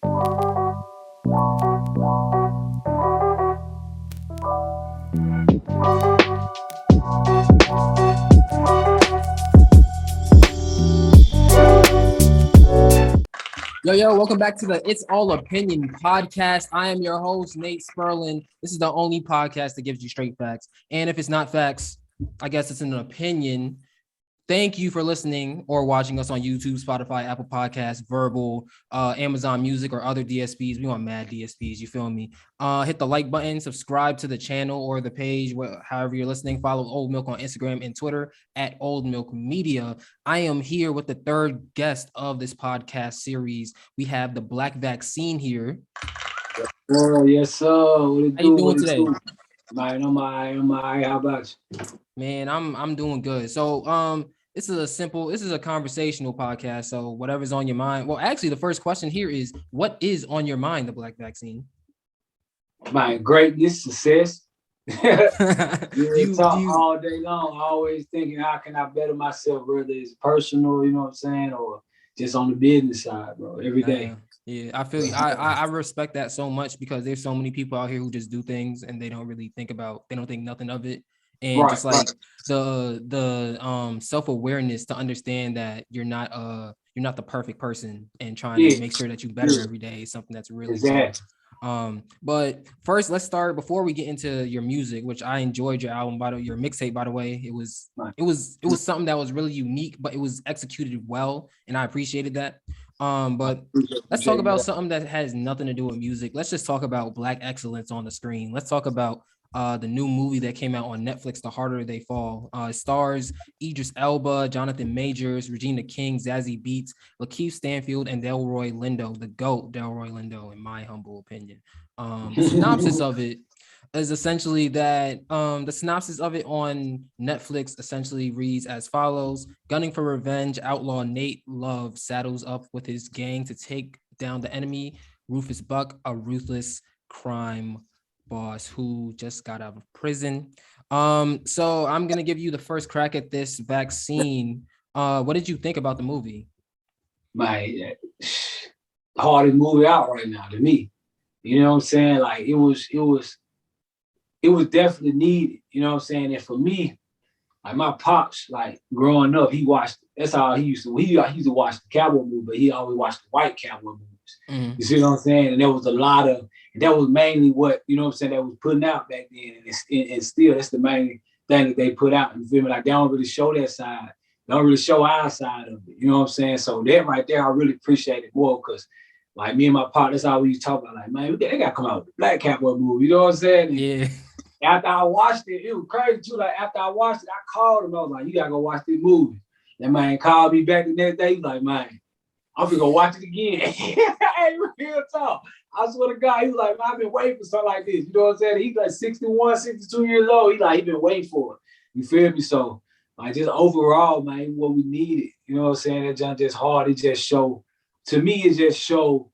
Yo, welcome back to the It's All Opinion podcast. I am your host, Nate Spurlin. This is the only podcast that gives you straight facts. And if it's not facts, I guess it's an opinion. Thank you for listening or watching us on YouTube, Spotify, Apple Podcasts, Verbal, Amazon Music, or other DSPs. We want mad DSPs, you feel me? Hit the like button, subscribe to the channel or the page, however you're listening. Follow OldMilk on Instagram and Twitter at OldMilk Media. I am here with the third guest of this podcast series. We have the Black Vaccine here. Oh, yes, sir. What it How you doing today? Man, I'm all right. How about you? Man, I'm doing good. So, this is a conversational podcast. So whatever's on your mind. Well, actually, the first question here is, what is on your mind, the Black Vaccine? Man, greatness, success. You talk all day long, always thinking, how can I better myself, whether it's personal, you know what I'm saying, or just on the business side, bro, every day. Yeah, I feel you. I respect that so much because there's so many people out here who just do things and they don't really think nothing of it. And just like the self-awareness to understand that you're not the perfect person and trying to make sure that you better every day is something that's really exactly. But first, let's start before we get into your music, which I enjoyed your album, your mixtape, by the way. It was something that was really unique, but it was executed well, and I appreciated that. But let's talk about something that has nothing to do with music. Let's just talk about Black excellence on the screen. Let's talk about the new movie that came out on Netflix, The Harder They Fall. It stars Idris Elba, Jonathan Majors, Regina King, Zazie Beetz, Lakeith Stanfield, and Delroy Lindo, the GOAT Delroy Lindo, in my humble opinion. The synopsis of it is essentially that the synopsis of it on Netflix essentially reads as follows: gunning for revenge, outlaw Nate Love saddles up with his gang to take down the enemy, Rufus Buck, a ruthless crime boss who just got out of prison. So I'm gonna give you the first crack at this Vaccine. What did you think about the movie? My hardest movie out right now to me. You know what I'm saying? Like it was definitely needed. You know what I'm saying? And for me, like my pops, like growing up, he watched. That's how he used to watch the cowboy movie, but he always watched the white cowboy movies. Mm-hmm. You see what I'm saying? And there was a lot of. That was mainly what, you know what I'm saying, that was putting out back then. And still, that's the main thing that they put out. You feel me? Like, they don't really show that side. They don't really show our side of it. You know what I'm saying? So that right there, I really appreciate it more because, like, me and my partner, that's how we used to talk about, like, man, they got to come out with a Black Cowboy movie. You know what I'm saying? And yeah. After I watched it, it was crazy, too. Like, after I watched it, I called him. I was like, you got to go watch this movie. That man called me back the next day. He was like, man, I'm going to go watch it again. Hey, real talk. I swear to God, he was like, I've been waiting for something like this. You know what I'm saying? He's like 61, 62 years old. He been waiting for it. You feel me? So, like, just overall, man, what we needed. You know what I'm saying? That just hard. It just show, to me, it just show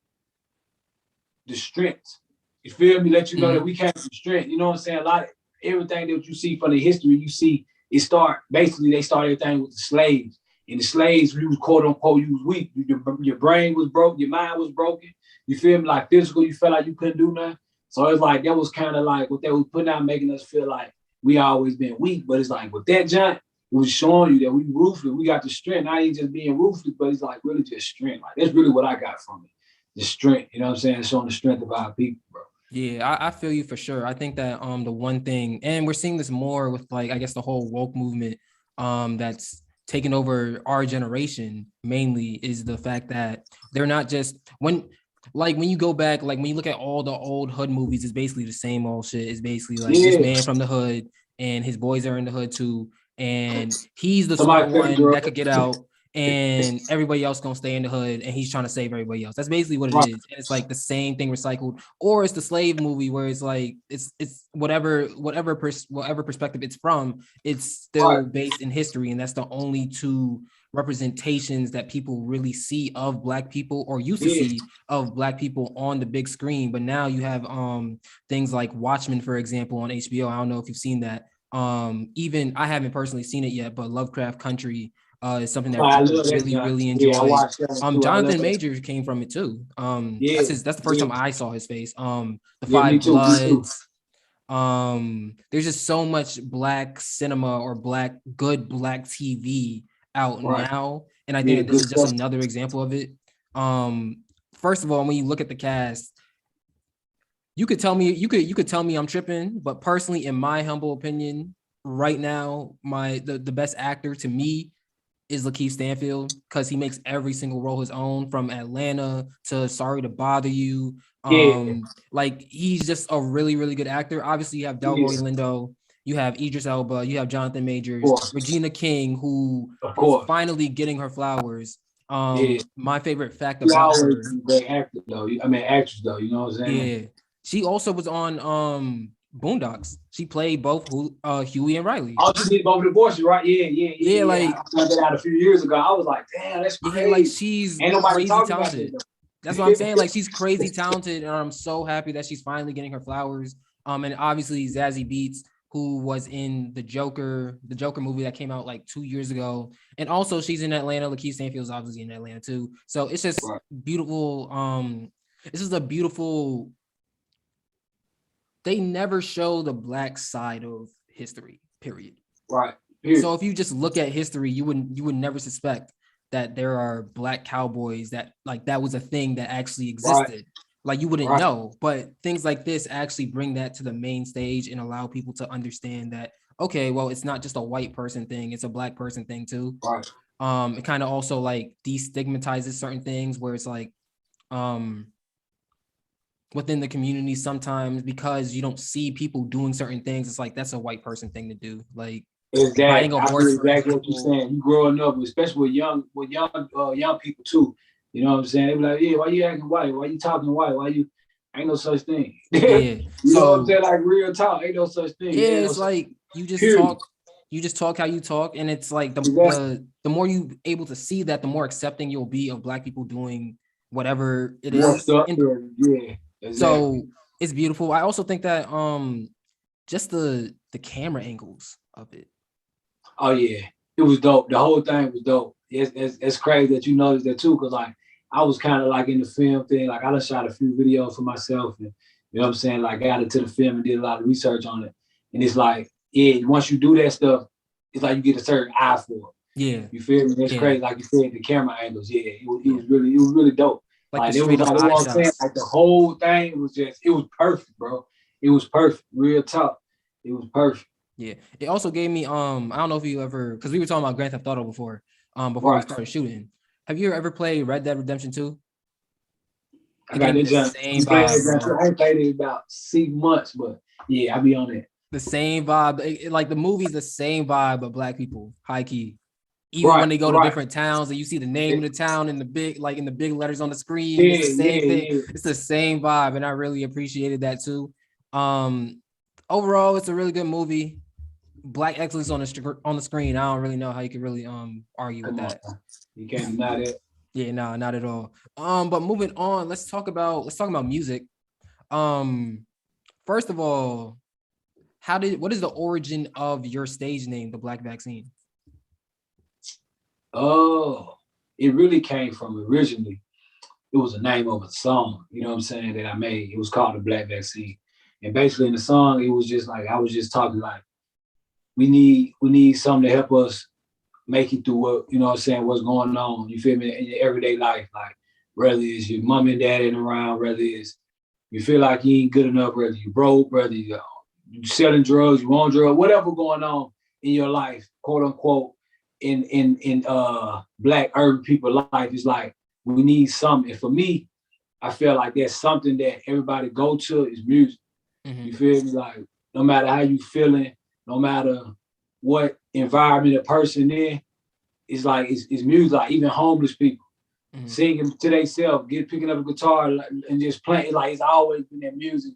the strength. You feel me? Let you know that we came from strength. You know what I'm saying? A lot of everything that you see from the history, you see it start, basically, they start everything with the slaves. And the slaves, you was quote unquote, you was weak. Your brain was broke, your mind was broken. You feel me? Like physical, you felt like you couldn't do nothing. So it's like that was kind of like what they was putting out, making us feel like we always been weak. But it's like with that giant, it was showing you that we ruthless. We got the strength. Not even just being ruthless, but it's like really just strength. Like that's really what I got from it. The strength. You know what I'm saying? Showing the strength of our people, bro. Yeah, I feel you for sure. I think that the one thing, and we're seeing this more with like I guess the whole woke movement that's taking over our generation mainly, is the fact that they're not just when you go back, like when you look at all the old hood movies, it's basically the same old shit. It's basically like this man from the hood and his boys are in the hood too, and he's the smart one that could get out, and everybody else gonna stay in the hood, and he's trying to save everybody else. That's basically what it is. And it's like the same thing recycled, or it's the slave movie where it's like it's whatever perspective it's from, it's still based in history, and that's the only two representations that people really see of Black people, or used to see of Black people on the big screen. But now you have things like Watchmen, for example, on HBO. I don't know if you've seen that. Even I haven't personally seen it yet, but Lovecraft Country is something that I people love that really, John. really Yeah, I enjoy. watched that too. I love Jonathan that. Majors came from it too. Yeah, That's the first time I saw his face. The yeah, me Five too. Me too. Bloods. There's just so much black cinema or good black TV out Right. now, and I think Yeah, that this good is just stuff. another example of it. First of all, when you look at the cast, you could tell me you could tell me I'm tripping, but personally, in my humble opinion, right now, the best actor to me is Lakeith Stanfield, because he makes every single role his own, from Atlanta to Sorry to Bother You. Yeah, Like, he's just a really, really good actor. Obviously, you have Delroy yeah, Lindo, you have Idris Elba, you have Jonathan of Majors, course, Regina King, who of is course. finally getting her flowers. Yeah, My favorite fact she about always her, been a great actor though. I mean, actress though. You know what I'm saying? yeah, she also was on Boondocks. She played both Huey and Riley. Oh, she did both of the voices, right? Yeah, yeah, yeah, Yeah, yeah. like, I found that out a few years ago. I was like, damn, that's yeah, like, crazy. she's Ain't nobody crazy talking about that talented. That's what I'm though. saying. Like, she's crazy talented, and I'm so happy that she's finally getting her flowers. And obviously Zazie Beetz, who was in the Joker movie that came out like 2 years ago, and also she's in Atlanta. Lakeith Stanfield's obviously in Atlanta too. So it's just Right, beautiful. This is a beautiful. They never show the black side of history. Period. right. So Period. if you just look at history, you would never suspect that there are black cowboys, that like that was a thing that actually Right, existed. Like, you wouldn't right, know, but things like this actually bring that to the main stage and allow people to understand that, okay, well, it's not just a white person thing, it's a black person thing too. right. It kind of also like destigmatizes certain things, where it's like, um within the community, sometimes because you don't see people doing certain things, it's like, that's a white person thing to do. Like buying Exactly. a I feel horse, for exactly what you're example. saying. You growing up, especially young people too. You know what I'm saying? They be like, yeah, why you acting white? Why you talking white? Why you ain't no such thing? You Yeah. know what I'm So saying? Like real talk. Ain't no such thing. yeah, Ain't no it's such like you just period. talk how you talk, and it's like Exactly. the more you able to see that, the more accepting you'll be of black people doing whatever it More is. stuff. And Yeah, exactly. so it's beautiful. I also think that just the camera angles of it. Oh yeah, it was dope. The whole thing was dope. It's crazy that you noticed that too, because like I was kind of like in the film thing. Like I done shot a few videos for myself, and you know what I'm saying. Like got into the film and did a lot of research on it. And it's like, yeah, once you do that stuff, it's like you get a certain eye for it. Yeah. You feel me? That's Yeah. crazy. Like you said, the camera angles. Yeah, it was Yeah. really dope. Like the Like it was straight up like, you know eye what I'm saying? shots. Like the whole thing was just, it was perfect, bro. It was perfect. Real talk. It was perfect. Yeah. It also gave me I don't know if you ever, because we were talking about Grand Theft Auto before we Right. started shooting. Have you ever played Red Dead Redemption 2? I It got gave me this the jump. same vibe, bro. I ain't played it about 6 months, but yeah, I be on it. The same vibe. Like, the movie's the same vibe of black people, high key. Even when Right, they go to right. different towns and you see the name of the town in the big, like in the big letters on the screen, Yeah, it's the yeah, same thing. yeah. It's the same vibe, and I really appreciated that too. Um, Overall, it's a really good movie. Black excellence on the screen. I don't really know how you could really argue with Come on, that. you can't deny that. Yeah, no, not at all. But moving on, let's talk about music. Um, First of all, what is the origin of your stage name, the Black Vaccine? Oh, it really came from originally. It was the name of a song, you know what I'm saying, that I made. It was called The Black Vaccine. And basically in the song, it was just like I was just talking like we need something to help us make it through what, you know what I'm saying, what's going on. You feel me? In your everyday life. Like whether it's your mom and dad ain't around, whether it's you feel like you ain't good enough, whether you broke, whether you selling drugs, you on drugs, whatever going on in your life, quote unquote, in black urban people life, is like we need something. And for me, I feel like that's something that everybody go to is music. Mm-hmm. You feel me? Like no matter how you feeling, no matter what environment a person in, it's like it's music. Like even homeless people singing to themselves, picking up a guitar and just playing. Like it's always been that music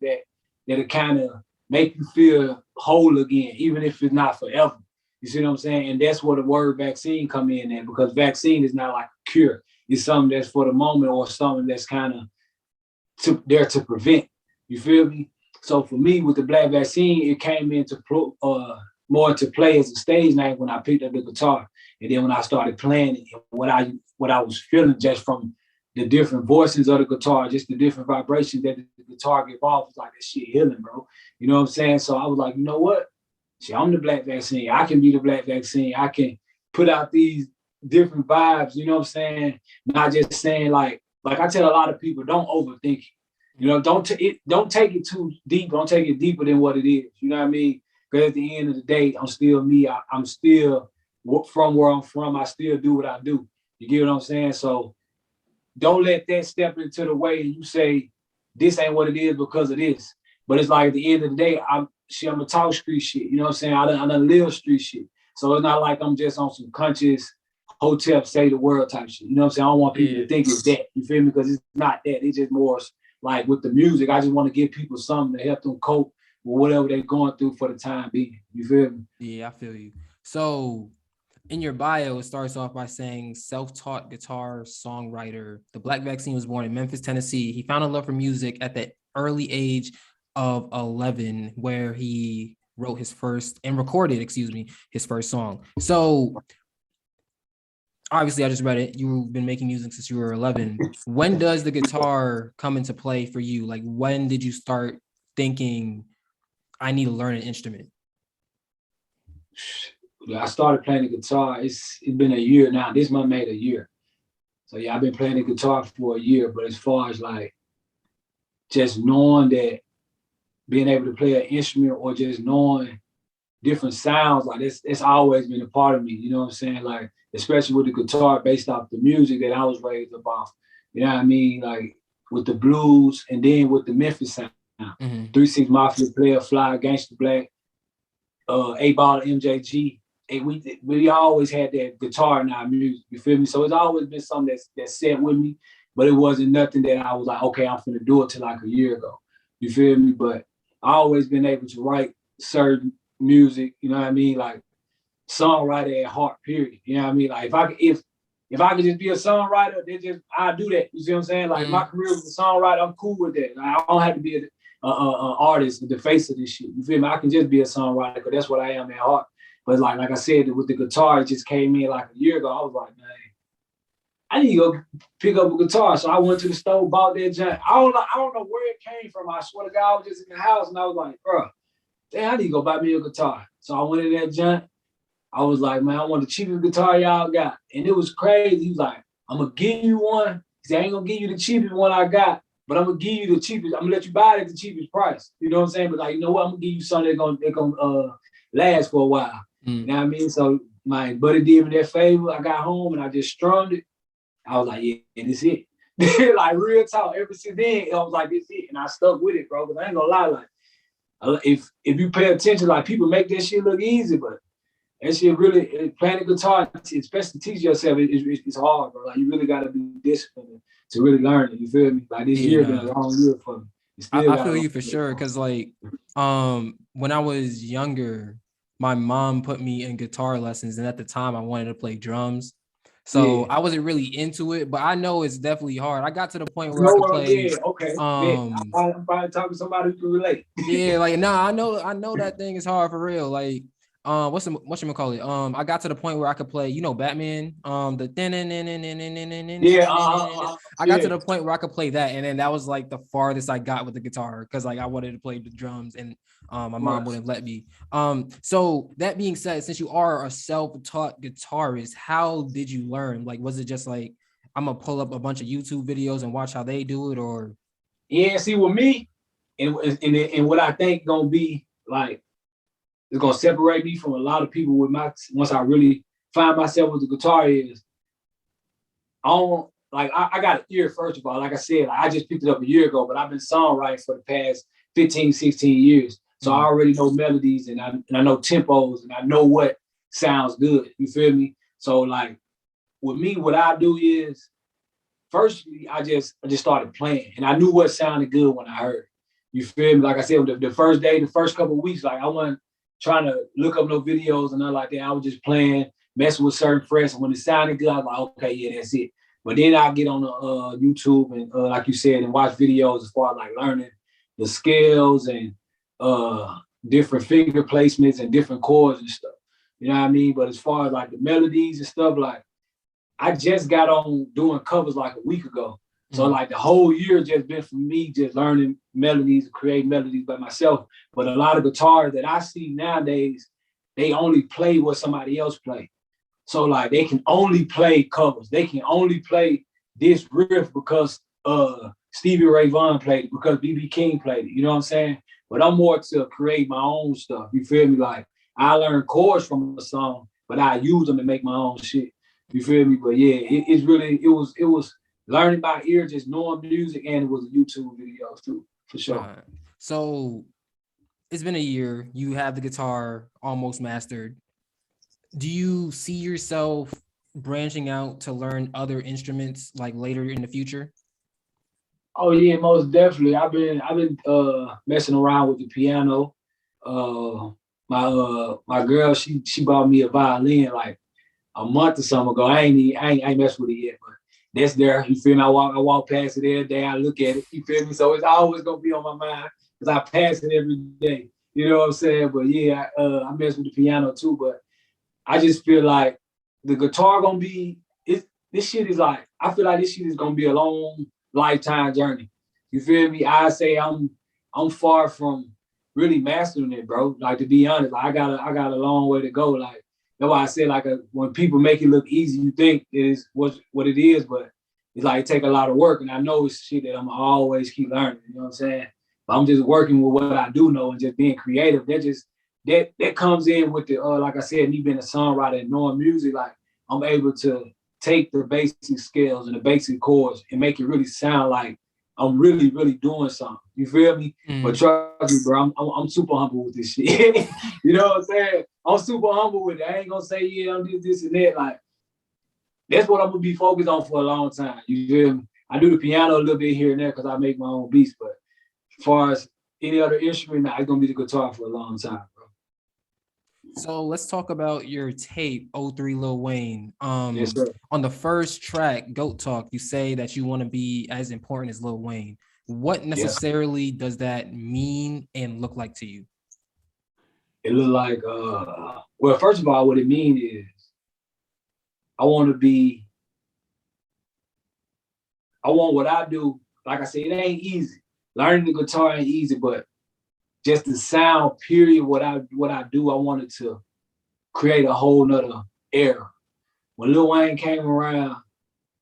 that'll kind of make you feel whole again, even if it's not forever. You see what I'm saying? And that's where the word vaccine come in there, because vaccine is not like a cure. It's something that's for the moment, or something that's kind of there to prevent. You feel me? So for me, with the Black Vaccine, it came into more to play as a stage name when I picked up the guitar. And then when I started playing it, what I was feeling just from the different voices of the guitar, just the different vibrations that the guitar gave off, was like, that shit healing, bro. You know what I'm saying? So I was like, you know what? See, I'm the Black Vaccine. I can be the Black Vaccine. I can put out these different vibes, you know what I'm saying? Not just saying like I tell a lot of people, don't overthink it. You know, don't take it too deep. Don't take it deeper than what it is. You know what I mean? Because at the end of the day, I'm still me. I'm still from where I'm from. I still do what I do. You get what I'm saying? So don't let that step into the way and you say, this ain't what it is because of this. But it's like at the end of the day, I'm a talk street shit. You know what I'm saying? I done live street shit. So it's not like I'm just on some conscious hotel say the world type shit. You know what I'm saying? I don't want people to think it's that. You feel me? Because it's not that. It's just more like with the music. I just want to give people something to help them cope with whatever they're going through for the time being. You feel me? Yeah, I feel you. So in your bio, it starts off by saying self-taught guitar songwriter. The Black Vaccine was born in Memphis, Tennessee. He found a love for music at the early age of 11, where he wrote his first and recorded, his first song. So obviously I just read it. You've been making music since you were 11. When does the guitar come into play for you? Like, when did you start thinking, I need to learn an instrument? I started playing the guitar. It's been a year now. This month made a year. So yeah, I've been playing the guitar for a year. But as far as like just knowing that, being able to play an instrument or just knowing different sounds, like it's always been a part of me. You know what I'm saying? Like, especially with the guitar based off the music that I was raised up off. You know what I mean? Like with the blues and then with the Memphis sound. 3-6 Mafia, Player Fly, Gangsta Black, 8-Ball, MJG. And we always had that guitar in our music, you feel me? So it's always been something that's set with me, but it wasn't nothing that I was like, okay, I'm finna do it till like a year ago. You feel me? But I always been able to write certain music, you know what I mean? Like songwriter at heart, period. You know what I mean? Like if I could just be a songwriter, I do that. You see what I'm saying? Like my career as a songwriter, I'm cool with that. Like, I don't have to be an artist, the face of this shit. You feel me? I can just be a songwriter because that's what I am at heart. But like I said, with the guitar, it just came in like a year ago. I was like, man, I need to go pick up a guitar. So I went to the store, bought that junk. I don't know where it came from. I swear to God, I was just in the house and I was like, bro, damn, I need to go buy me a guitar. So I went in that junk. I was like, man, I want the cheapest guitar y'all got. And it was crazy. He was like, I'm going to give you one. He said, I ain't going to give you the cheapest one I got, but I'm going to give you the cheapest. I'm going to let you buy it at the cheapest price. You know what I'm saying? But like, you know what? I'm going to give you something that's going to last for a while. You know what I mean? So my buddy did me that favor. I got home and I just strummed it. I was like, yeah, this it. Like real talk. Ever since then, I was like, this it. And I stuck with it, bro. Because I ain't going to lie. Like, if you pay attention, like people make that shit look easy, but that shit really, playing the guitar, especially teach yourself, it's hard, bro. Like you really got to be disciplined to really learn it. You feel me? Like this year been a long year for me. I feel you for sure. Cause like, when I was younger, my mom put me in guitar lessons. And at the time I wanted to play drums. So I wasn't really into it, but I know it's definitely hard. I got to the point where I could play. Okay. I'm probably talking to somebody who can relate. Yeah, like I know that thing is hard for real. Like, whatchamacallit? I got to the point where I could play, Batman. I got to the point where I could play that, and then that was like the farthest I got with the guitar because like I wanted to play the drums, and my mom wouldn't let me. So that being said, since you are a self-taught guitarist, how did you learn? Like, was it just like I'm gonna pull up a bunch of YouTube videos and watch how they do it, or? Yeah, see, with me, and what I think gonna be like, it's gonna separate me from a lot of people once I really find myself with the guitar is, I got an ear, first of all. Like I said, I just picked it up a year ago, but I've been songwriting for the past 15, 16 years. So I already know melodies and I know tempos and I know what sounds good. You feel me? So like with me, what I do is, firstly, I just started playing and I knew what sounded good when I heard it. You feel me? Like I said, the first day, the first couple of weeks, like I wasn't trying to look up no videos and nothing like that. I was just playing, messing with certain frets. And when it sounded good, I was like, okay, yeah, that's it. But then I get on the YouTube and like you said, and watch videos as far as like learning the scales and different finger placements and different chords and stuff. You know what I mean? But as far as like the melodies and stuff, like I just got on doing covers like a week ago. So like the whole year just been for me just learning melodies and creating melodies by myself. But a lot of guitars that I see nowadays, they only play what somebody else play. So like they can only play covers. They can only play this riff because Stevie Ray Vaughan played it, because BB King played it. You know what I'm saying? But I'm more to create my own stuff. You feel me? Like I learn chords from a song, but I use them to make my own shit. You feel me? But yeah, it's really it was learning by ear, just knowing music, and it was a YouTube videos too, for sure. So it's been a year. You have the guitar almost mastered. Do you see yourself branching out to learn other instruments like later in the future? Oh yeah, most definitely. I've been messing around with the piano. My girl, she bought me a violin like a month or something ago. I ain't messed with it yet, but that's there. You feel me? I walk past it every day. I look at it. You feel me? So it's always gonna be on my mind because I pass it every day. You know what I'm saying? But yeah, I mess with the piano too. But I just feel like the guitar gonna be it. This shit is like I feel like this shit is gonna be a long lifetime journey. You feel me? I say I'm far from really mastering it, bro. Like to be honest, like I got a long way to go. Like that's why I said like when people make it look easy, you think it is what it is, but it's like it take a lot of work. And I know it's shit that I'm always keep learning. You know what I'm saying? But I'm just working with what I do know and just being creative. That comes in with the like I said, me being a songwriter and knowing music. Like I'm able to take the basic scales and the basic chords and make it really sound like I'm really, really doing something. You feel me? But trust me, bro, I'm super humble with this shit. You know what I'm saying? I'm super humble with it. I ain't gonna say, yeah, I'm this and that. Like, that's what I'm gonna be focused on for a long time. You feel me? I do the piano a little bit here and there because I make my own beats, but as far as any other instrument, nah, it's gonna be the guitar for a long time, bro. So let's talk about your tape, '03 Lil Wayne. Yes, sir. On the first track, Goat Talk, you say that you want to be as important as Lil Wayne. What necessarily does that mean and look like to you? It look like, well, first of all, what it means is I want what I do. Like I said, it ain't easy. Learning the guitar ain't easy, but just the sound, period, what I do, I wanted to create a whole nother era. When Lil Wayne came around,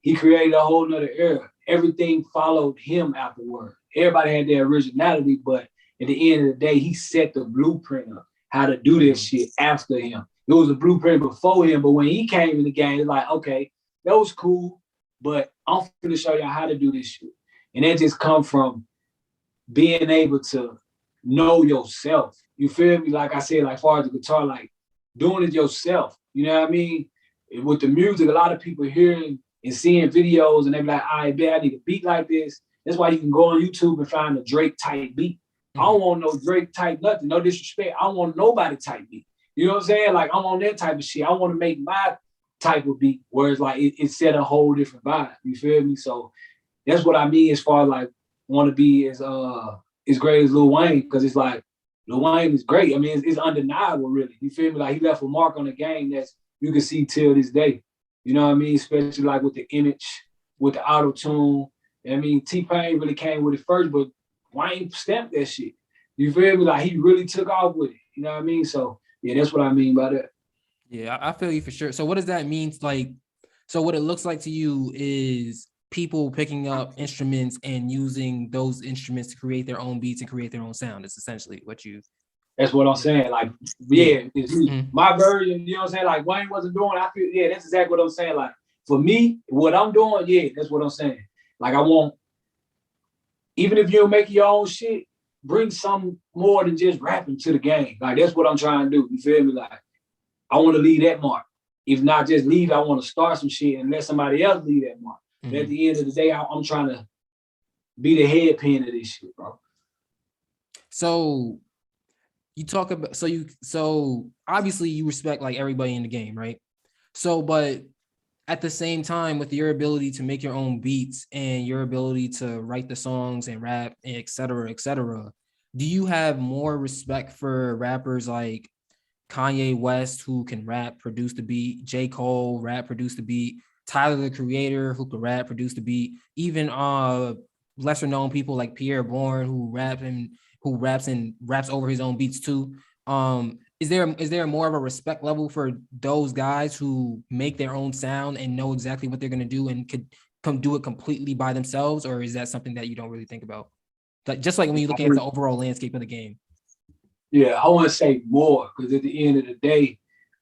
he created a whole nother era. Everything followed him afterward. Everybody had their originality, but at the end of the day, he set the blueprint of how to do this shit after him. It was a blueprint before him, but when he came in the game, it's like, okay, that was cool, but I'm gonna show y'all how to do this shit. And that just come from being able to know yourself. You feel me? Like I said, like far as the guitar, like doing it yourself. You know what I mean? With the music, a lot of people hearing and seeing videos and they be like, I bet I need a beat like this. That's why you can go on YouTube and find a Drake type beat. I don't want no Drake type nothing, no disrespect. I don't want nobody type beat. You know what I'm saying? Like I'm on that type of shit. I want to make my type of beat where it's like it set a whole different vibe. You feel me? So that's what I mean as far as like want to be as great as Lil Wayne, because it's like Lil Wayne is great. I mean, it's undeniable, really. You feel me? Like he left a mark on the game that's you can see till this day. You know what I mean? Especially like with the image, with the auto tune. I mean, T-Pain really came with it first, but Wayne stamped that shit. You feel me? Like he really took off with it. You know what I mean? So yeah, that's what I mean by that. Yeah, I feel you for sure. So what does that mean? Like, so what it looks like to you is people picking up instruments and using those instruments to create their own beats and create their own sound. It's essentially what you. That's what I'm saying. Like, yeah, it's my version, you know what I'm saying? Like Wayne wasn't doing, I feel, yeah, that's exactly what I'm saying. Like for me, what I'm doing, yeah, that's what I'm saying. Like I want, even if you don't make your own shit, bring some more than just rapping to the game. Like that's what I'm trying to do. You feel me? Like I want to leave that mark. If not just leave, I want to start some shit and let somebody else leave that mark. But at the end of the day, I'm trying to be the head pen of this shit, bro. So you talk about, so obviously you respect like everybody in the game, right? So, but at the same time, with your ability to make your own beats and your ability to write the songs and rap, et cetera, do you have more respect for rappers like Kanye West, who can rap, produce the beat, J. Cole, rap, produce the beat, Tyler the Creator, who can rap, produce the beat, even lesser known people like Pierre Bourne, who raps over his own beats too. Is there more of a respect level for those guys who make their own sound and know exactly what they're gonna do and could come do it completely by themselves, or is that something that you don't really think about? Like, just like when you're looking at the overall landscape of the game. Yeah, I want to say more because at the end of the day,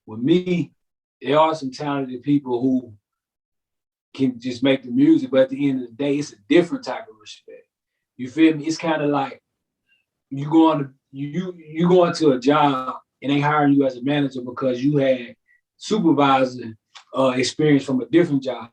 with me, there are some talented people who can just make the music, but at the end of the day, it's a different type of respect. You feel me? It's kind of like you going to a job and they hire you as a manager because you had supervisor experience from a different job.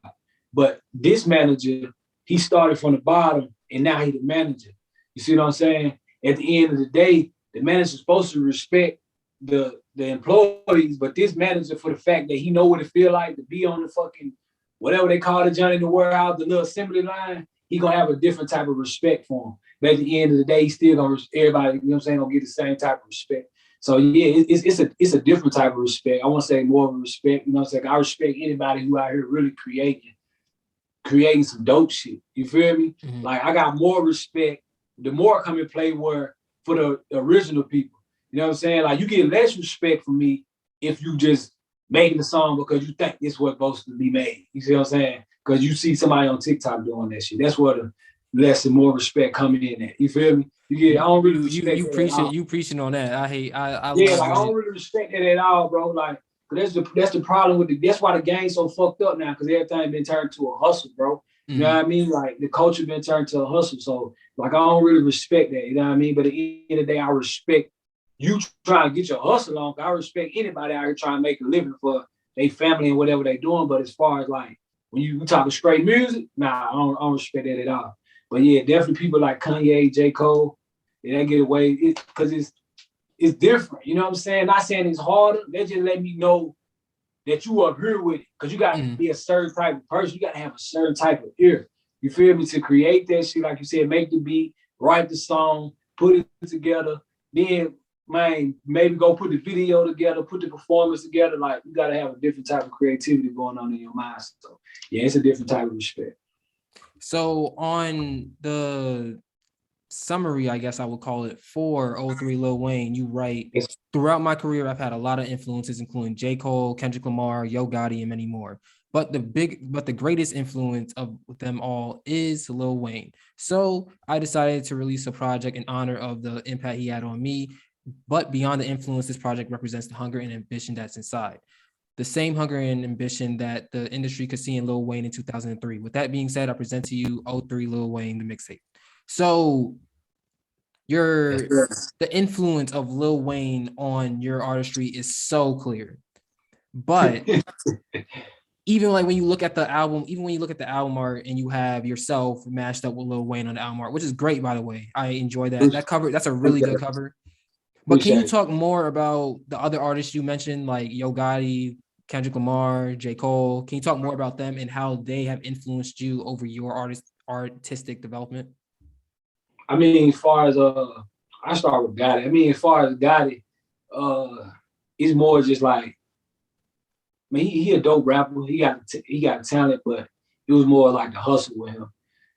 But this manager, he started from the bottom and now he's the manager. You see what I'm saying? At the end of the day, the manager's supposed to respect the employees, but this manager, for the fact that he know what it feel like to be on the fucking whatever they call it, Johnny in the warehouse, the little assembly line, he gonna have a different type of respect for him. But at the end of the day, he still gonna everybody, you know what I'm saying, gonna get the same type of respect. So yeah, it's a different type of respect. I want to say more of a respect. You know what I'm saying? I respect anybody who out here really creating some dope shit. You feel me? Mm-hmm. Like I got more respect. The more I come and play where for the original people. You know what I'm saying? Like you get less respect from me if you just making the song because you think this was supposed to be made. You see what I'm saying? Because you see somebody on TikTok doing that shit. That's where the less and more respect coming in at. You feel me? I don't really respect you preaching on that. I like I don't really respect that at all, bro. Like that's the problem with that's why the game's so fucked up now, because everything been turned to a hustle, bro. You know what I mean? Like the culture been turned to a hustle. So like I don't really respect that. You know what I mean? But at the end of the day, I respect you trying to get your hustle on. I respect anybody out here trying to make a living for their family and whatever they doing. But as far as like when you talking straight music, nah, I don't respect that at all. But yeah, definitely people like Kanye, J. Cole, they get away because it's different. You know what I'm saying? Not saying it's harder. They just let me know that you up here with it. Because you got to be a certain type of person. You got to have a certain type of ear. You feel me? To create that shit, like you said, make the beat, write the song, put it together, then, man, maybe go put the video together, put the performance together. Like, you got to have a different type of creativity going on in your mind. So, yeah, it's a different type of respect. So, on the summary, I guess I would call it, for 03 Lil Wayne, you write, throughout my career, I've had a lot of influences, including J. Cole, Kendrick Lamar, Yo Gotti, and many more. But the greatest influence of them all is Lil Wayne. So I decided to release a project in honor of the impact he had on me. But beyond the influence, this project represents the hunger and ambition that's inside. The same hunger and ambition that the industry could see in Lil Wayne in 2003. With that being said, I present to you 03 Lil Wayne, the mixtape. So the influence of Lil Wayne on your artistry is so clear. But even when you look at the album art and you have yourself mashed up with Lil Wayne on the album art, which is great, by the way. I enjoy that. That cover, that's a really good cover. But can you talk more about the other artists you mentioned, like Yo Gotti, Kendrick Lamar, J. Cole? Can you talk more about them and how they have influenced you over your artistic development? I mean, as far as I start with Gotti. I mean, as far as Gotti, it's more just like, I mean, he a dope rapper. He got talent, but it was more like the hustle with him.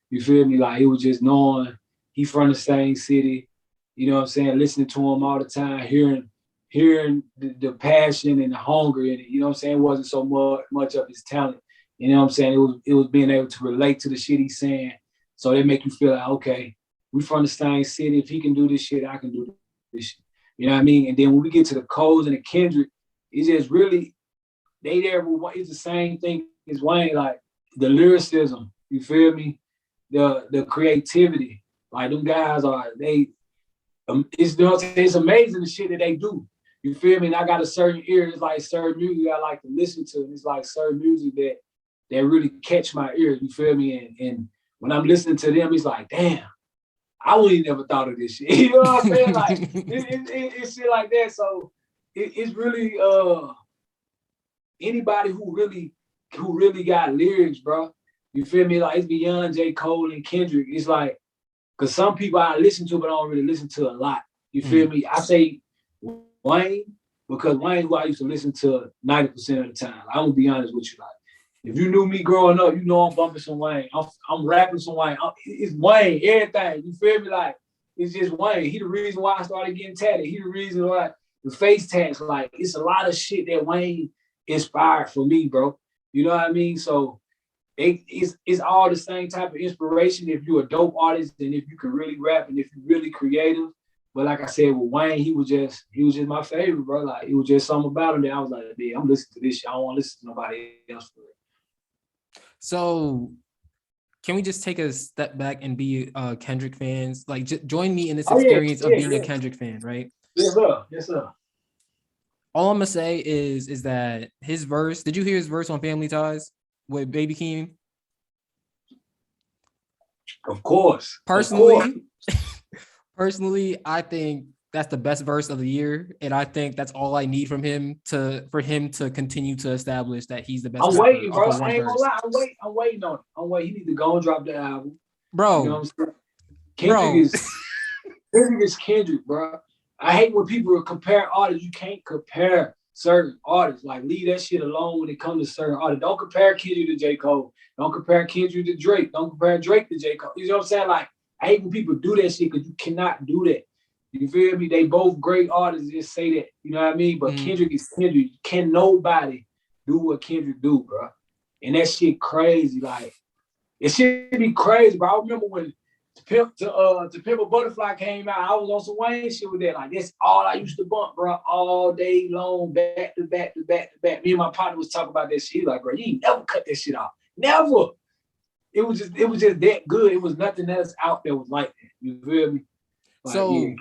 You feel me? Like it was just knowing he from the same city. You know what I'm saying? Listening to him all the time, hearing the passion and the hunger in it. You know what I'm saying? It wasn't so much of his talent. You know what I'm saying? It was being able to relate to the shit he's saying. So they make you feel like, okay, we from the same city. If he can do this shit, I can do this shit. You know what I mean? And then when we get to the Coles and the Kendrick, it's just really, it's the same thing as Wayne, like the lyricism, you feel me? The creativity. Like them guys it's amazing the shit that they do. You feel me? And I got a certain ear. It's like certain music I like to listen to. And it's like certain music that really catch my ear. You feel me? And when I'm listening to them, it's like, damn, I wouldn't never thought of this shit. You know what I'm saying? Like it's shit like that. So it's really anybody who really got lyrics, bro. You feel me? Like it's beyond J. Cole and Kendrick. It's like, because some people I listen to, but I don't really listen to a lot. You feel me? I say Wayne, because Wayne who I used to listen to 90% of the time. I'm gonna be honest with you, like. If you knew me growing up, you know I'm bumping some Wayne. I'm rapping some Wayne. It's Wayne, everything. You feel me? Like, it's just Wayne. He the reason why I started getting tatted. He the reason why the face tats, like, it's a lot of shit that Wayne inspired for me, bro. You know what I mean? So it's all the same type of inspiration if you're a dope artist and if you can really rap and if you're really creative. But like I said, with Wayne, he was just my favorite, bro. Like, it was just something about him that I was like, man, I'm listening to this shit. I don't want to listen to nobody else for it. So can we just take a step back and be Kendrick fans? Like, join me in this experience of being a Kendrick fan, right? Yes, sir. Yes, sir. All I'm gonna say is that his verse. Did you hear his verse on Family Ties with Baby Keem? Of course. Personally, I think that's the best verse of the year, and I think that's all I need from him for him to continue to establish that he's the best. I'm waiting, bro. I ain't gonna lie. I'm waiting on it. I'm waiting. He need to go and drop the album, bro. You know what I'm saying? Kendrick is Kendrick, bro. I hate when people compare artists. You can't compare certain artists. Like, leave that shit alone when it comes to certain artists. Don't compare Kendrick to J. Cole. Don't compare Kendrick to Drake. Don't compare Drake to J. Cole. You know what I'm saying? Like, I hate when people do that shit because you cannot do that. You feel me? They both great artists. Just say that. You know what I mean? But Kendrick is Kendrick. Can nobody do what Kendrick do, bro? And that shit crazy. Like, it should be crazy, bro. I remember when To Pimp a Butterfly came out, I was on some Wayne shit with that. Like, that's all I used to bump, bro, all day long, back to back to back to back. Me and my partner was talking about that shit. He was like, bro, you ain't never cut that shit off. Never. It was just that good. It was nothing else out there was like that. You feel me? Like, so,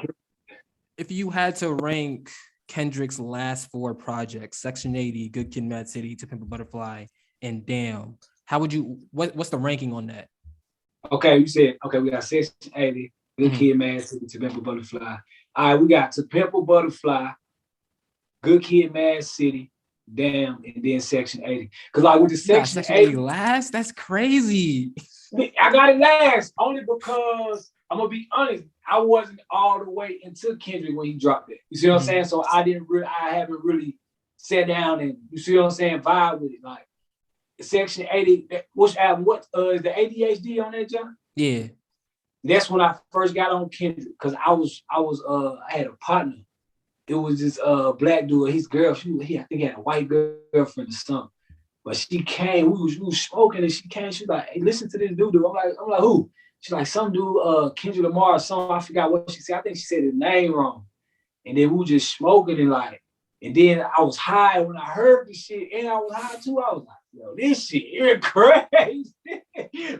if you had to rank Kendrick's last 4 projects, Section 80, Good Kid, Mad City, To Pimp a Butterfly, and Damn, how would you? What's the ranking on that? Okay, you said, we got Section 80, Good Kid, Mad City, To Pimp a Butterfly. All right, we got To Pimp a Butterfly, Good Kid, Mad City, Damn, and then Section 80. Because, like, with the Section 80 last, that's crazy. I got it last only because I'm gonna be honest, I wasn't all the way into Kendrick when he dropped it. You see what I'm saying? So I haven't really sat down and, you see what I'm saying, vibe with it. Like, Section 80, which album? What is the ADHD on that, John? Yeah. That's when I first got on Kendrick, because I had a partner. It was this black dude, his girl, I think he had a white girlfriend or something. But she came, we was smoking, and she came, she was like, hey, listen to this dude. I'm like, who? She's like, some dude, Kendrick Lamar or something. I forgot what she said. I think she said his name wrong. And then we were just smoking and then I was high when I heard the shit, and I was high too. I was like, yo, this shit is crazy.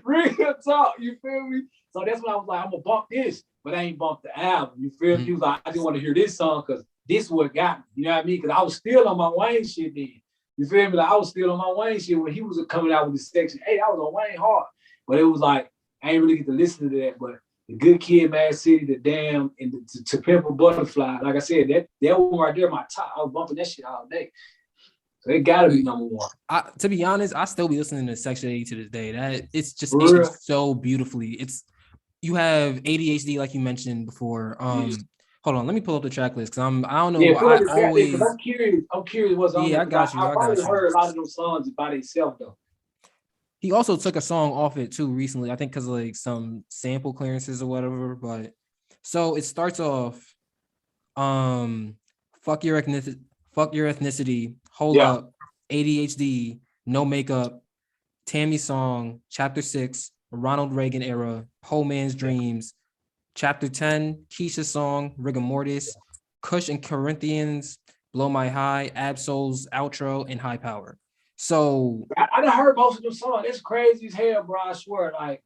Real talk, you feel me? So that's when I was like, I'm gonna bump this, but I ain't bump the album. You feel me? He was like, I just want to hear this song because this what got me. You know what I mean? Because I was still on my Wayne shit then. You feel me? Like, I was still on my Wayne shit when he was coming out with the Section 8. I was on Wayne hard. But it was like, I ain't really get to listen to that. But the Good Kid, Mad City, the Damn, and the To Pimp a Butterfly, like I said, that one right there, my top. I was bumping that shit all day. So it gotta be number one. To be honest, I still be listening to Section 80 to this day. That it's just so beautifully. You have ADHD, like you mentioned before. Hold on, let me pull up the track list because I don't know. Yeah, I'm curious what's on. Yeah, I got you. I heard a lot of those songs by themselves though. He also took a song off it too recently, I think because of like some sample clearances or whatever. But so it starts off, fuck your ethnicity, hold up, ADHD, no makeup, Tammy song, chapter 6, Ronald Reagan era, Poe Man's Dreams, chapter 10, Keisha song, Rigor Mortis, Kush and Corinthians, Blow My High, Absol's outro, and High Power. So I done heard most of them songs. It's crazy as hell, bro. I swear, like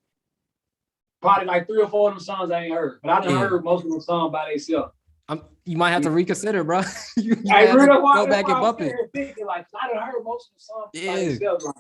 probably like 3 or 4 of them songs I ain't heard, but I done heard most of them songs by themselves. You might have to reconsider, bro. you might have to go back and bump it. Like, I done heard most of the songs by themselves. Like,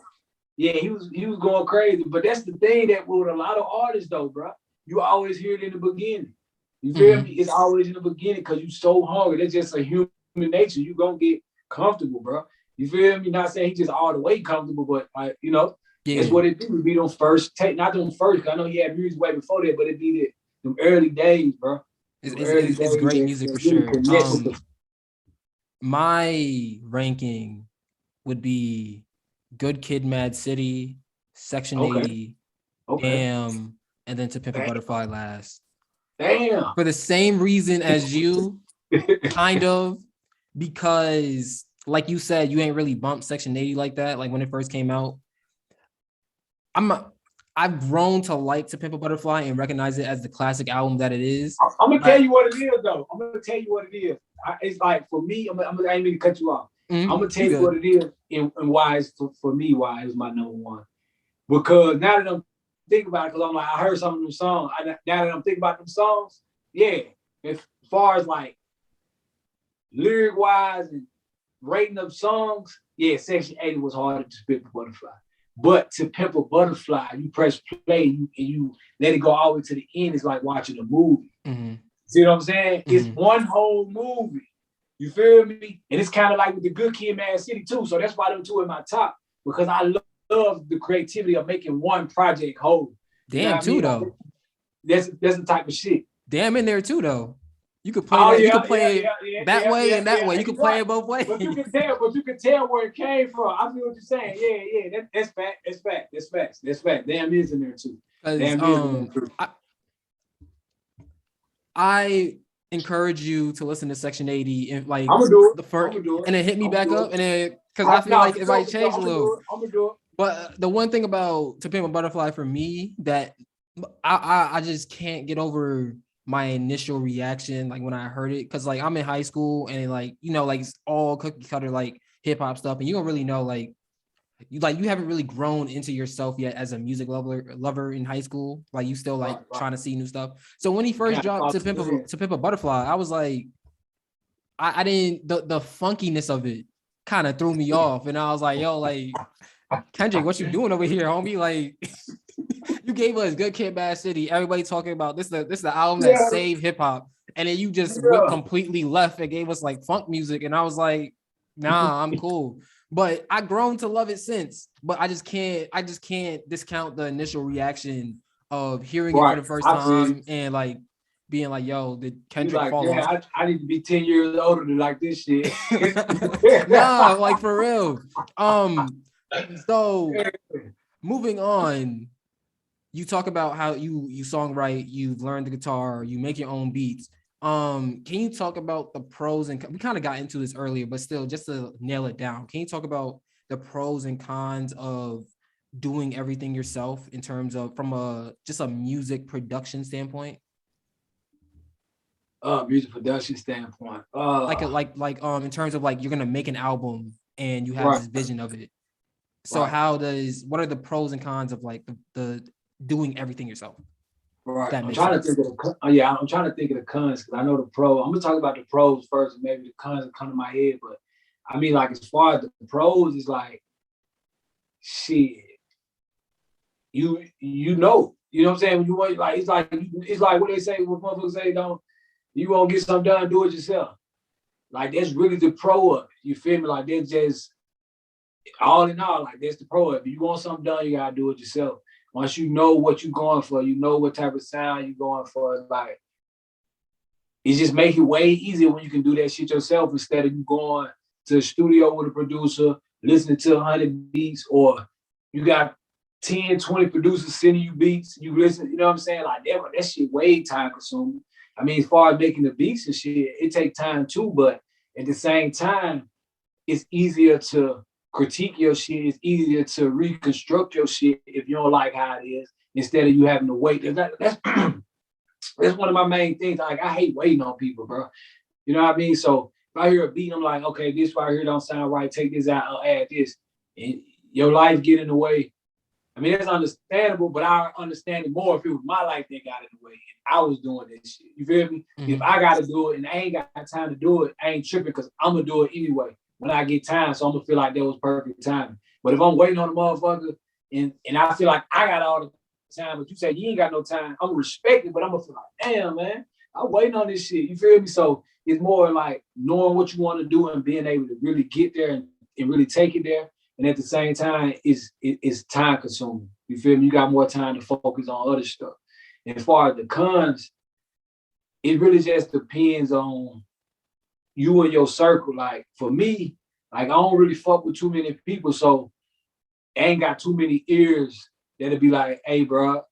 yeah, he was going crazy, but that's the thing that with a lot of artists though, bro. You always hear it in the beginning. You feel me? It's always in the beginning because you so hungry. That's just a human nature. You gonna get comfortable, bro. You feel me? Not saying he just all the way comfortable, but like, you know, that's what it do. Be them first take, not them first. Cause I know he had music way before that, but it be them early days, bro. It's great music for sure. My ranking would be Good Kid, Mad City, Section 80, Damn, and then To Pimp a Butterfly last. Damn. For the same reason as you, kind of, because like you said, you ain't really bumped Section 80 like that, like when it first came out. I've grown to like To Pimp a Butterfly and recognize it as the classic album that it is. I'm gonna tell you what it is, though. I'm gonna tell you what it is. It's like for me, I ain't mean to cut you off. I'm gonna tell you what it is and why it's for me, why it's my number one. Because now that I'm thinking about it, because I'm like, I heard some of them songs. Now that I'm thinking about them songs, yeah. As far as like lyric wise and rating of songs, yeah, Section 80 was harder to Pimp a Butterfly. But To Pimp a Butterfly, you press play and you let it go all the way to the end. It's like watching a movie. Mm-hmm. See what I'm saying? Mm-hmm. It's one whole movie. You feel me? And it's kind of like with the Good Kid, Mad City too. So that's why them two in my top, because I love the creativity of making one project whole. Damn, too, though. That's the type of shit. Damn in there too, though. You could play that. You could play it that way and that way. You could play it both ways. But you can tell where it came from. I feel what you're saying. Yeah. That's fact. That's fact. Damn is in there too. Damn is in there too. I encourage you to listen to Section 80 and like I'm gonna do it. The first, and then hit me back up, and then because I feel like it might change a little. I'm gonna do it. But the one thing about To Pimp a Butterfly for me that I just can't get over my initial reaction, like when I heard it, because like I'm in high school and like, you know, like it's all cookie cutter like hip hop stuff, and you don't really know like you haven't really grown into yourself yet as a music lover in high school. Like you still like trying to see new stuff. So when he first dropped To Pimp a Butterfly, I was like, I didn't the funkiness of it kind of threw me off, and I was like, yo, like Kendrick, what you doing over here, homie? Like. You gave us Good Kid, Mad City. Everybody talking about this is the album that saved hip hop, and then you just went completely left and gave us like funk music, and I was like, nah, I'm cool. But I've grown to love it since. But I just can't discount the initial reaction of hearing it for the first time and like being like, yo, did Kendrick fall off? I need to be 10 years older to like this shit. Nah, like for real. So moving on. You talk about how you songwrite, you've learned the guitar, you make your own beats. Can you talk about the pros and we kind of got into this earlier, but still just to nail it down, can you talk about the pros and cons of doing everything yourself in terms of from a music production standpoint? Music production standpoint. Like in terms of like you're gonna make an album and you have this vision of it. So what are the pros and cons of like the doing everything yourself? Right. I'm trying to think of the cons because I know the pro. I'm gonna talk about the pros first, and maybe the cons will come to my head. But I mean, like as far as the pros, is like shit. You know what I'm saying? When you want like it's like what they say, what motherfuckers say, you won't get something done, do it yourself. Like that's really the pro of it. You feel me? Like that's just all in all, like that's the pro of it. If you want something done, you gotta do it yourself. Once you know what you're going for, you know what type of sound you're going for, like it just make it way easier when you can do that shit yourself instead of you going to the studio with a producer, listening to 100 beats, or you got 10, 20 producers sending you beats, you listen, you know what I'm saying? Like that shit way time consuming. I mean, as far as making the beats and shit, it takes time too, but at the same time, it's easier to critique your shit. It's easier to reconstruct your shit if you don't like how it is, instead of you having to wait. That's one of my main things. Like I hate waiting on people, bro. You know what I mean? So if I hear a beat, I'm like, okay, this right here don't sound right. Take this out. I'll add this. And your life get in the way. I mean, that's understandable, but I understand it more if it was my life that got in the way and I was doing this shit. You feel me? Mm-hmm. If I got to do it and I ain't got time to do it, I ain't tripping because I'm going to do it anyway when I get time. So I'm going to feel like that was perfect timing. But if I'm waiting on the motherfucker and I feel like I got all the time, but you say you ain't got no time, I'm going to respect it, but I'm going to feel like, damn, man, I'm waiting on this shit. You feel me? So it's more like knowing what you want to do and being able to really get there and really take it there. And at the same time, it's time consuming. You feel me? You got more time to focus on other stuff. And as far as the cons, it really just depends on you and your circle. Like for me, like I don't really fuck with too many people, so I ain't got too many ears that'll be like, hey, bro,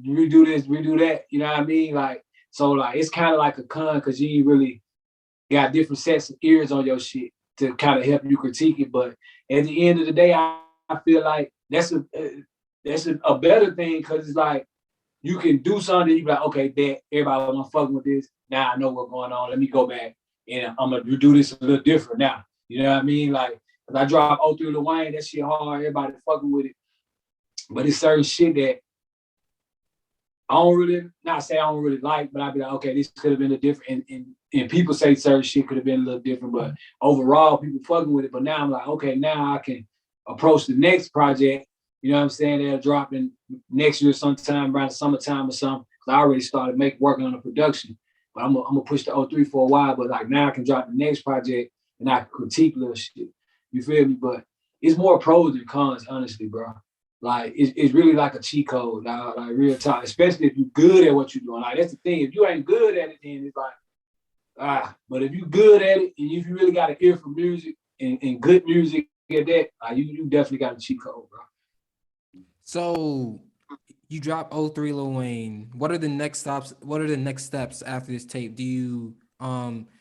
redo this, redo that. You know what I mean? Like, so like it's kind of like a con because you ain't really got different sets of ears on your shit to kind of help you critique it. But at the end of the day, I feel like that's a better thing because it's like you can do something. You be like, okay, bet everybody was fucking with this. Now I know what's going on. Let me go back and I'm gonna do this a little different now. You know what I mean? Like, cause I dropped 03 Lil Wayne, that shit hard. Everybody fucking with it, but it's certain shit that I don't really, not say I don't really like, but I'd be like, okay, this could have been a different, and people say certain shit could have been a little different, but overall, people fucking with it. But now I'm like, okay, now I can approach the next project, you know what I'm saying? They'll drop in next year sometime around the summertime or something. Cause I already started working on the production, but I'm gonna push the 03 for a while, but like now I can drop the next project and I can critique little shit. You feel me? But it's more pros than cons, honestly, bro. Like it's really like a cheat code, dog, like real talk. Especially if you're good at what you're doing. Like that's the thing. If you ain't good at it, then it's like But if you good at it and if you really got an ear for music and good music at that, you definitely got a cheat code, bro. So you drop 03 Lil Wayne. What are the next stops? What are the next steps after this tape? Do you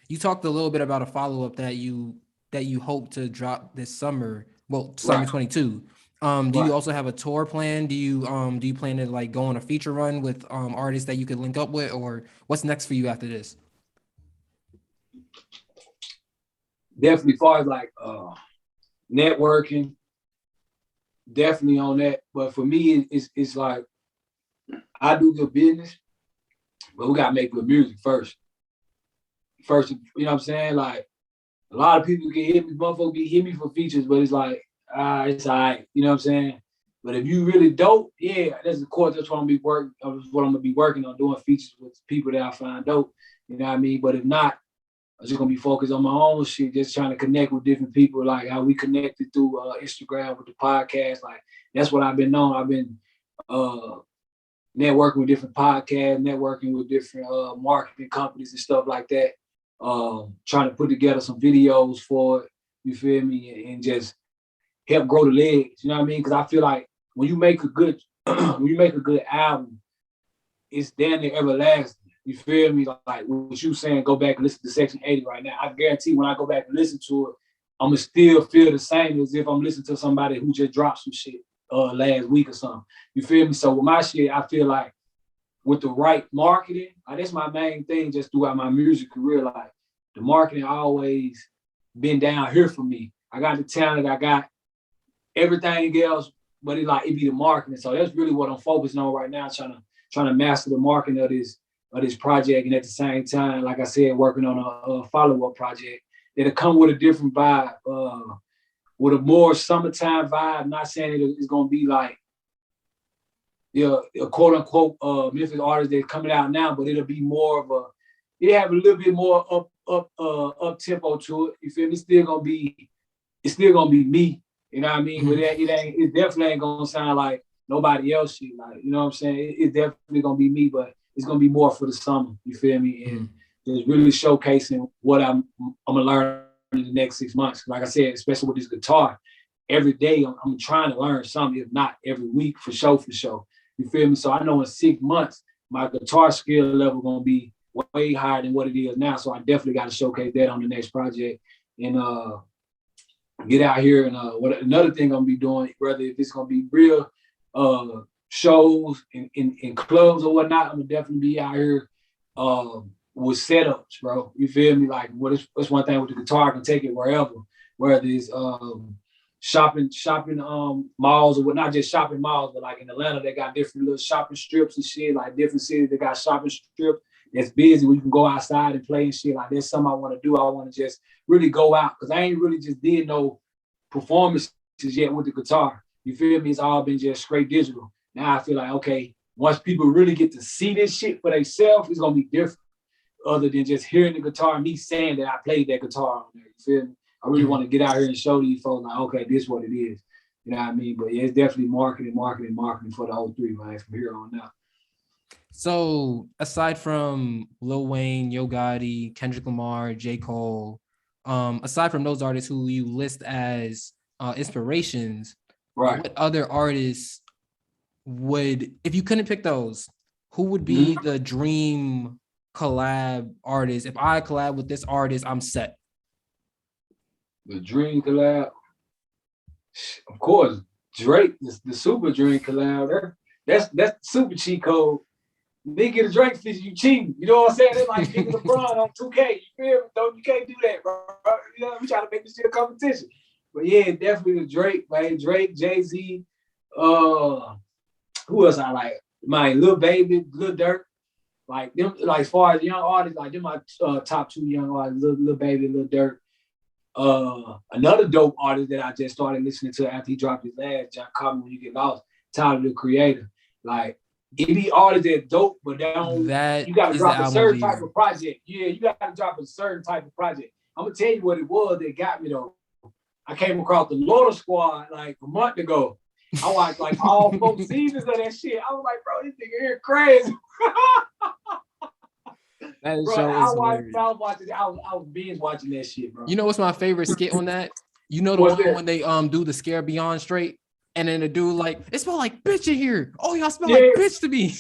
you talked a little bit about a follow-up that you hope to drop this summer? Well, summer 22. Do you also have a tour plan? Do you plan to like go on a feature run with artists that you could link up with, or what's next for you after this? Definitely far as like networking, definitely on that. But for me, it's like I do good business, but we gotta make good music first. First, you know what I'm saying? Like a lot of people can hit me, motherfuckers be hit me for features, but it's like, it's all right, you know what I'm saying? But if you really dope, yeah, that's of course that's what I'm gonna be working on, doing features with people that I find dope. You know what I mean? But if not, I'm just gonna be focused on my own shit, just trying to connect with different people, like how we connected through Instagram with the podcast. Like that's what I've been on. I've been networking with different podcasts, networking with different marketing companies and stuff like that. Trying to put together some videos for it, you feel me, and just help grow the legs. You know what I mean? Because I feel like when you make a good album, it's damn near everlasting. You feel me? Like what you saying, go back and listen to Section 80 right now. I guarantee when I go back and listen to it, I'm gonna still feel the same as if I'm listening to somebody who just dropped some shit last week or something. You feel me? So with my shit, I feel like with the right marketing, that's my main thing just throughout my music career. Like the marketing always been down here for me. I got the talent, I got everything else, but it be the marketing. So that's really what I'm focusing on right now, trying to master the marketing of this project, and at the same time, like I said, working on a follow-up project that'll come with a different vibe, with a more summertime vibe. I'm not saying it's gonna be like a quote unquote Memphis artist that's coming out now, but it'll be more of it'll have a little bit more up tempo to it. You feel me? It's still gonna be me. You know what I mean? But it definitely ain't gonna sound like nobody else shit. Like, you know what I'm saying? It's definitely gonna be me, but it's gonna be more for the summer. You feel me? And just really showcasing what I'm gonna learn in the next 6 months. Like I said, especially with this guitar, every day I'm trying to learn something, if not every week, for sure. You feel me? So I know in 6 months, my guitar skill level gonna be way higher than what it is now. So I definitely got to showcase that on the next project and get out here. And another thing I'm gonna be doing, whether if it's gonna be real shows in clubs or whatnot, I'm gonna definitely be out here with setups, bro. You feel me? Like what's one thing with the guitar, I can take it wherever, whether it's shopping malls, or what, not just shopping malls, but like in Atlanta, they got different little shopping strips and shit. Like different cities, they got shopping strips that's busy where you can go outside and play and shit. Like that's something I want to do. I want to just really go out, because I ain't really just did no performances yet with the guitar. You feel me? It's all been just straight digital. Now I feel like, okay, once people really get to see this shit for themselves, it's gonna be different, other than just hearing the guitar and me saying that I played that guitar on there. You feel me? I really want to get out here and show these folks like, okay, this is what it is. You know what I mean? But yeah, it's definitely marketing for the 03, man, from here on out. So aside from Lil Wayne, Yo Gotti, Kendrick Lamar, J. Cole, aside from those artists who you list as inspirations, Right. what other artists would, if you couldn't pick those, who would be the dream collab artist? If I collab with this artist, I'm set. The dream collab, of course, Drake, the super dream collab. That's the super cheat code. Nigga get a Drake feature, you cheating. You know what I'm saying? It's like nigga LeBron on 2K. You feel me? You can't do that, bro. You know, we trying to make this shit a competition. But yeah, definitely the Drake, man. Drake, Jay-Z, who else I like? My Lil Baby, Lil Durk. Like them, like as far as young artists, like them my top 2 young artists, Lil Baby, Lil Durk. Another dope artist that I just started listening to after he dropped his last, John Common, When You Get Lost, Tyler the Creator. Like, it be artists that dope, but they don't, you gotta drop a certain type of project. Yeah, you gotta drop a certain type of project. I'm gonna tell you what it was that got me though. I came across the Lord Squad like a month ago. I watched like all 4 seasons of that shit. I was like, bro, this nigga here crazy. That bro, show is hilarious. I was binge watching that shit, bro. You know what's my favorite skit on that? You know the one when they do the scare beyond straight, and then the dude like, it smell like bitch in here. Oh, y'all smell like bitch to me.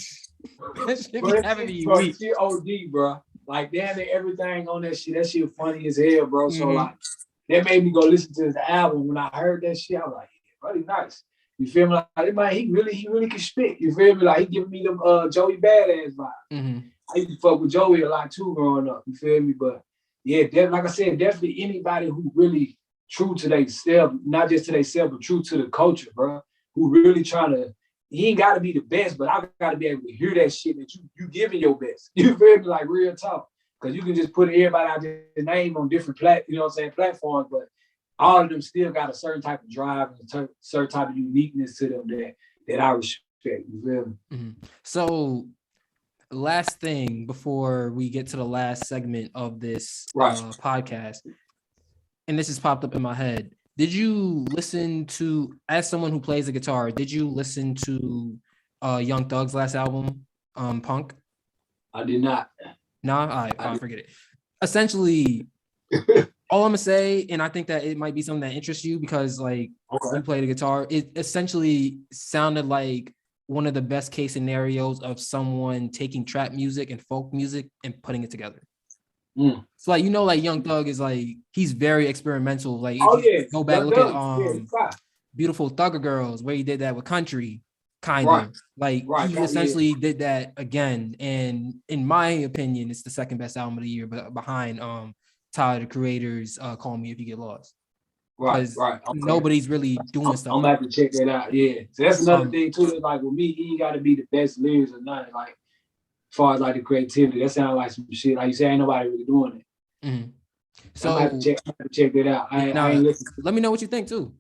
That shit be having me weak. Shit OD, bro. Like damn it, everything on that shit funny as hell, bro. So like that made me go listen to his album. When I heard that shit, I was like, yeah, really nice. You feel me? Like man, he really can spit. You feel me? Like he giving me them Joey Badass vibe. I used to fuck with Joey a lot too growing up. You feel me? But yeah, like I said, definitely anybody who really true to themselves, not just to themselves, but true to the culture, bro. Who really trying to, he ain't got to be the best, but I got to be able to hear that shit that you giving your best. You feel me? Like real talk. Because you can just put everybody out their name on different platforms, but all of them still got a certain type of drive and a certain type of uniqueness to them that I respect. You feel me? So last thing before we get to the last segment of this podcast, and this has popped up in my head. Did you listen to, as someone who plays the guitar, did you listen to Young Thug's last album, Punk? I did not. Nah, all right, fine, forget it. Essentially, all I'm gonna say, and I think that it might be something that interests you because like you play the guitar, it essentially sounded like one of the best case scenarios of someone taking trap music and folk music and putting it together. So like, you know, like Young Thug is like, he's very experimental. Like go back, look at Beautiful Thugger Girls, where he did that with country, kind of. Like he essentially did that again. And in my opinion, it's the second best album of the year, but behind Tyler the Creator's Call Me If You Get Lost. Right. Nobody's really doing stuff. I'm gonna have to check that out. Yeah. So that's another thing too. Is like with me, he ain't gotta be the best lyrics or nothing. Like as far as like the creativity, that sounds like some shit. Like you say, ain't nobody really doing it. So I have to check that out. I ain't listening. Let me know what you think too.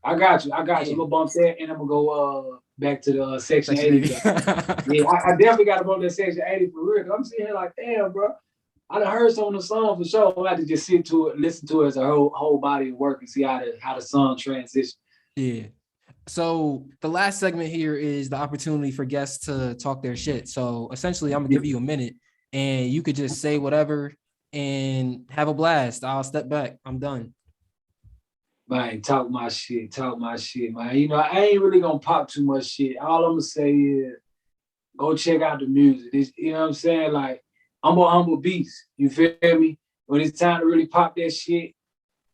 I got you. I'm gonna bump that, and I'm gonna go back to the section 80. Yeah, I definitely got to bump that section 80 for real. I'm sitting here like, damn, bro. I done heard some of the song for sure. I have to just sit to it, listen to it as a whole body of work and see how the song transitions. Yeah. So the last segment here is the opportunity for guests to talk their shit. So essentially, I'm gonna give you a minute, and you could just say whatever and have a blast. I'll step back. I'm done. Man, talk my shit, man. You know, I ain't really gonna pop too much shit. All I'm gonna say is go check out the music. You know what I'm saying? Like, I'm a humble beast. You feel me? When it's time to really pop that shit,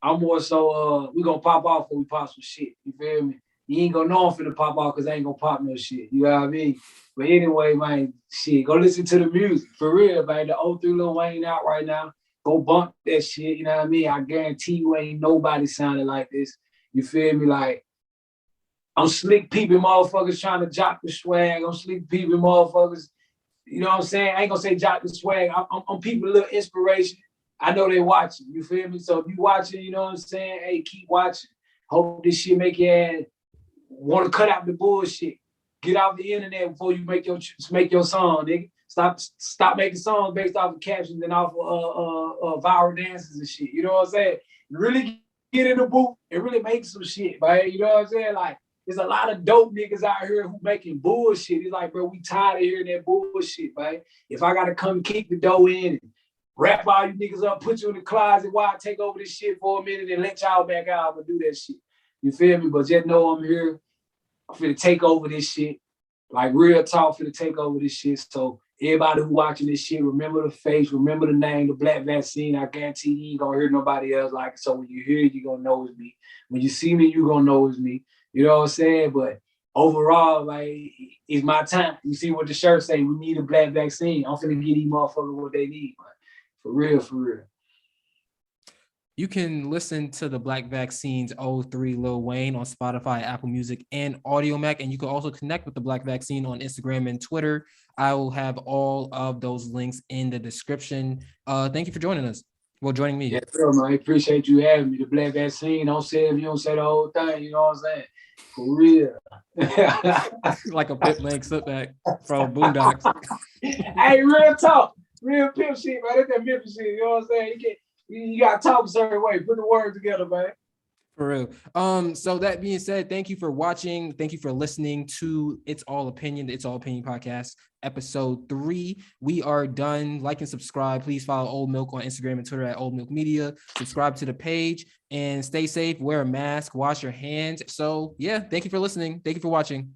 I'm more so we gonna pop off when we pop some shit. You feel me? You ain't gonna know I'm finna pop off because I ain't gonna pop no shit. You know what I mean? But anyway, man, shit, go listen to the music. For real, man. The 03 Lil Wayne out right now. Go bump that shit, you know what I mean? I guarantee you ain't nobody sounding like this. You feel me? Like, I'm slick peeping motherfuckers trying to jock the swag. I'm slick peeping motherfuckers, you know what I'm saying? I ain't gonna say jock the swag. I'm people a little inspiration. I know they watching, you feel me? So if you watching, you know what I'm saying? Hey, keep watching. Hope this shit make you want to cut out the bullshit. Get off the internet before you make your song, nigga. Stop making songs based off of captions and off of viral dances and shit. You know what I'm saying? Really get in the booth and really make some shit, man. You know what I'm saying? Like, there's a lot of dope niggas out here who making bullshit. It's like, bro, we tired of hearing that bullshit, man. If I gotta come kick the door in and wrap all you niggas up, put you in the closet while I take over this shit for a minute and let y'all back out. I'm gonna do that shit. You feel me? But just know I'm here. I'm finna take over this shit. Like real talk, finna take over this shit. So everybody who watching this shit, remember the face, remember the name, the Black Vaccine. I guarantee you ain't gonna hear nobody else like it. So when you hear it, you gonna know it's me. When you see me, you gonna know it's me. You know what I'm saying? But overall, like, it's my time. You see what the shirt say, we need a Black Vaccine. I'm finna get these motherfuckers what they need, man. For real, for real. You can listen to the Black Vaccine's 03 Lil Wayne on Spotify, Apple Music, and Audiomack. And you can also connect with the Black Vaccine on Instagram and Twitter. I will have all of those links in the description. Thank you for joining us. Well, joining me. Yeah, sure, man. I appreciate you having me. The Black Vaccine, don't say if you don't say the whole thing, you know what I'm saying? For real. Like a Pip Link slipback from Boondocks. Hey, real talk. Real pimp shit, man. That's that Memphis shit, you know what I'm saying? You got to talk a certain way. Put the words together, man. For real. So that being said, thank you for watching. Thank you for listening to It's All Opinion, the It's All Opinion podcast, episode 3. We are done. Like and subscribe. Please follow OldMilk on Instagram and Twitter at OldMilk Media. Subscribe to the page and stay safe. Wear a mask. Wash your hands. So yeah, thank you for listening. Thank you for watching.